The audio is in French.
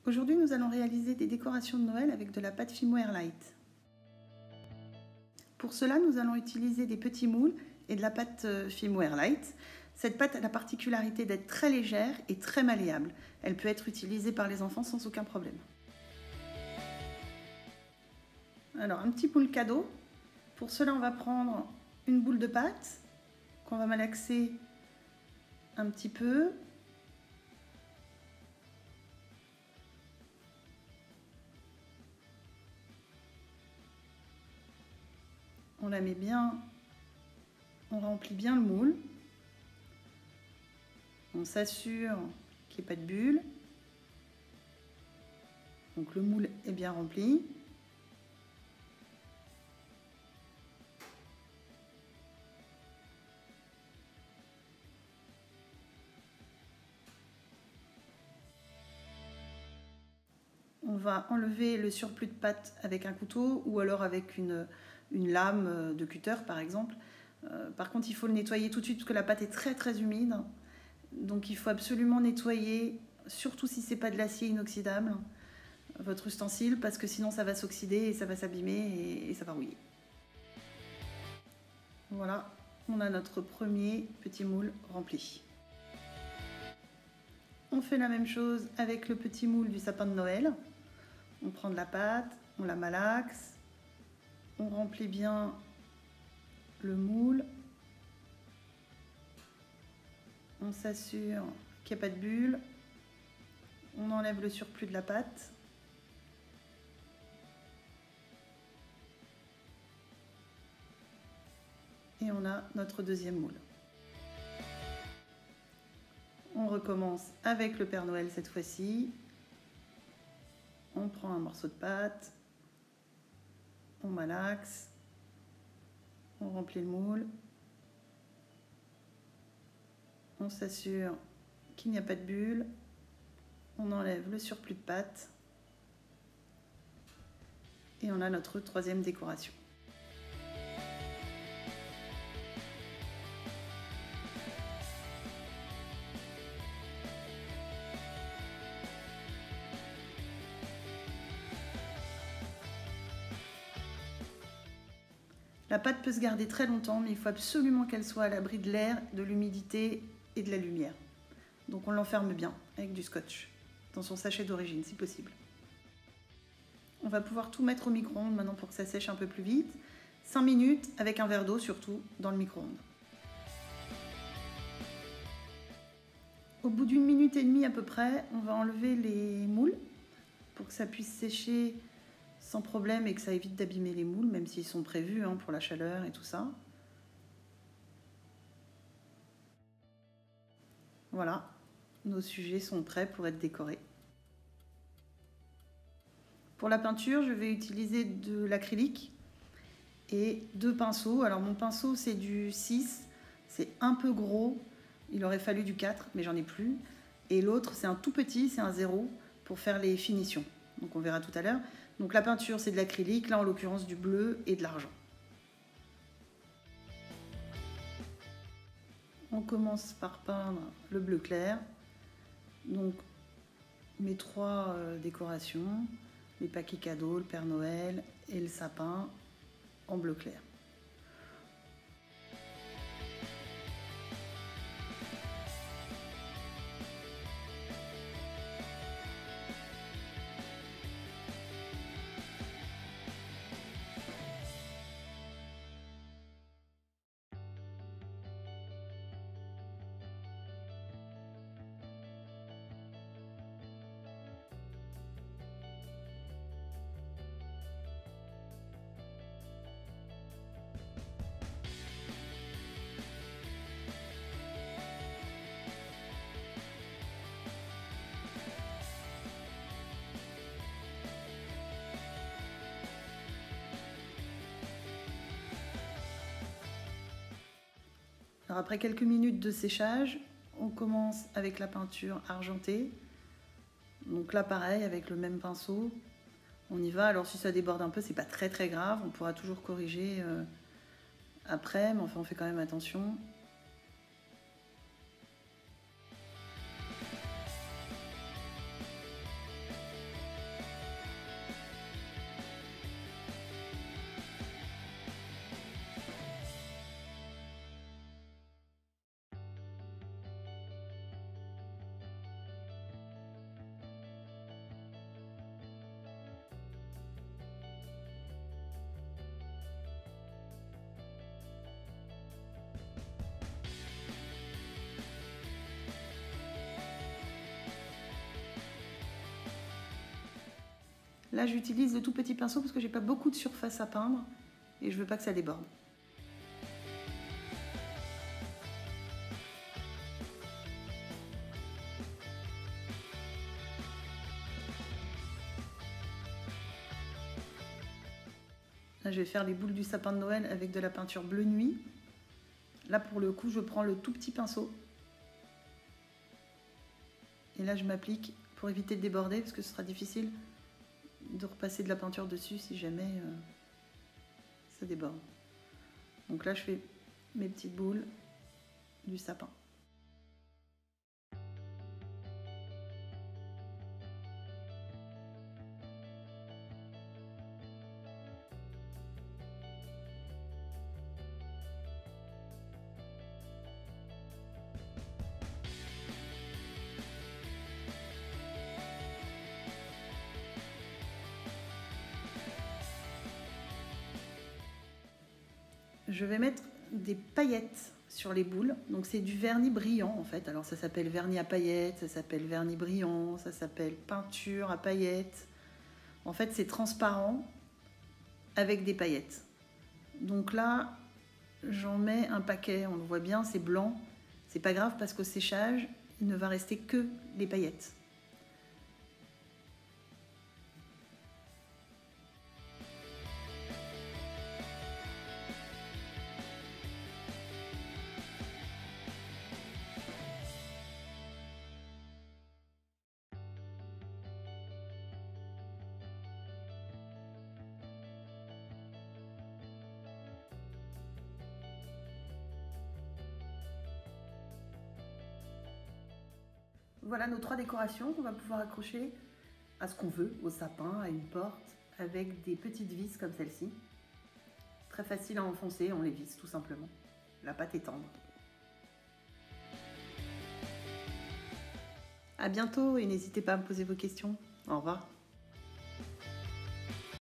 Aujourd'hui, nous allons réaliser des décorations de Noël avec de la pâte Fimo Airlight. Pour cela, nous allons utiliser des petits moules et de la pâte Fimo Airlight. Cette pâte a la particularité d'être très légère et très malléable. Elle peut être utilisée par les enfants sans aucun problème. Alors, un petit moule cadeau. Pour cela, on va prendre une boule de pâte qu'on va malaxer un petit peu. On la met bien, on remplit bien le moule. On s'assure qu'il n'y ait pas de bulles. Donc le moule est bien rempli. On va enlever le surplus de pâte avec un couteau ou alors avec une lame de cutter par exemple. Par contre, il faut le nettoyer tout de suite parce que la pâte est très très humide. Donc il faut absolument nettoyer, surtout si ce n'est pas de l'acier inoxydable, votre ustensile, parce que sinon ça va s'oxyder et ça va s'abîmer et ça va rouiller. Voilà, on a notre premier petit moule rempli. On fait la même chose avec le petit moule du sapin de Noël. On prend de la pâte, on la malaxe, on remplit bien le moule. On s'assure qu'il n'y a pas de bulles. On enlève le surplus de la pâte. Et on a notre deuxième moule. On recommence avec le Père Noël cette fois-ci. On prend un morceau de pâte, on malaxe, on remplit le moule, on s'assure qu'il n'y a pas de bulles, on enlève le surplus de pâte et on a notre troisième décoration. La pâte peut se garder très longtemps, mais il faut absolument qu'elle soit à l'abri de l'air, de l'humidité et de la lumière. Donc on l'enferme bien avec du scotch, dans son sachet d'origine si possible. On va pouvoir tout mettre au micro-ondes maintenant pour que ça sèche un peu plus vite. 5 minutes avec un verre d'eau surtout dans le micro-ondes. Au bout d'1 minute et demie à peu près, on va enlever les moules pour que ça puisse sécher sans problème et que ça évite d'abîmer les moules, même s'ils sont prévus pour la chaleur et tout ça. Voilà, nos sujets sont prêts pour être décorés. Pour la peinture, je vais utiliser de l'acrylique et 2 pinceaux. Alors mon pinceau c'est du 6, c'est un peu gros, il aurait fallu du 4, mais j'en ai plus. Et l'autre c'est un tout petit, c'est un 0 pour faire les finitions. Donc on verra tout à l'heure. Donc la peinture c'est de l'acrylique, là en l'occurrence du bleu et de l'argent. On commence par peindre le bleu clair. Donc mes 3 décorations, les paquets cadeaux, le Père Noël et le sapin en bleu clair. Alors après quelques minutes de séchage, on commence avec la peinture argentée. Donc là pareil, avec le même pinceau, on y va. Alors si ça déborde un peu, c'est pas très très grave, on pourra toujours corriger après, mais enfin on fait quand même attention. Là, j'utilise le tout petit pinceau parce que j'ai pas beaucoup de surface à peindre et je veux pas que ça déborde. Là, je vais faire les boules du sapin de Noël avec de la peinture bleu nuit. Là, pour le coup, je prends le tout petit pinceau. Et là, je m'applique pour éviter de déborder, parce que ce sera difficile de repasser de la peinture dessus si jamais ça déborde. Donc là, je fais mes petites boules du sapin. Je vais mettre des paillettes sur les boules. Donc c'est du vernis brillant en fait. Alors ça s'appelle vernis à paillettes, ça s'appelle vernis brillant, ça s'appelle peinture à paillettes. En fait c'est transparent avec des paillettes. Donc là j'en mets un paquet, on le voit bien, c'est blanc. C'est pas grave parce qu'au séchage il ne va rester que les paillettes. Voilà nos 3 décorations qu'on va pouvoir accrocher à ce qu'on veut, au sapin, à une porte, avec des petites vis comme celle-ci. Très facile à enfoncer, on les visse tout simplement. La pâte est tendre. À bientôt et n'hésitez pas à me poser vos questions. Au revoir.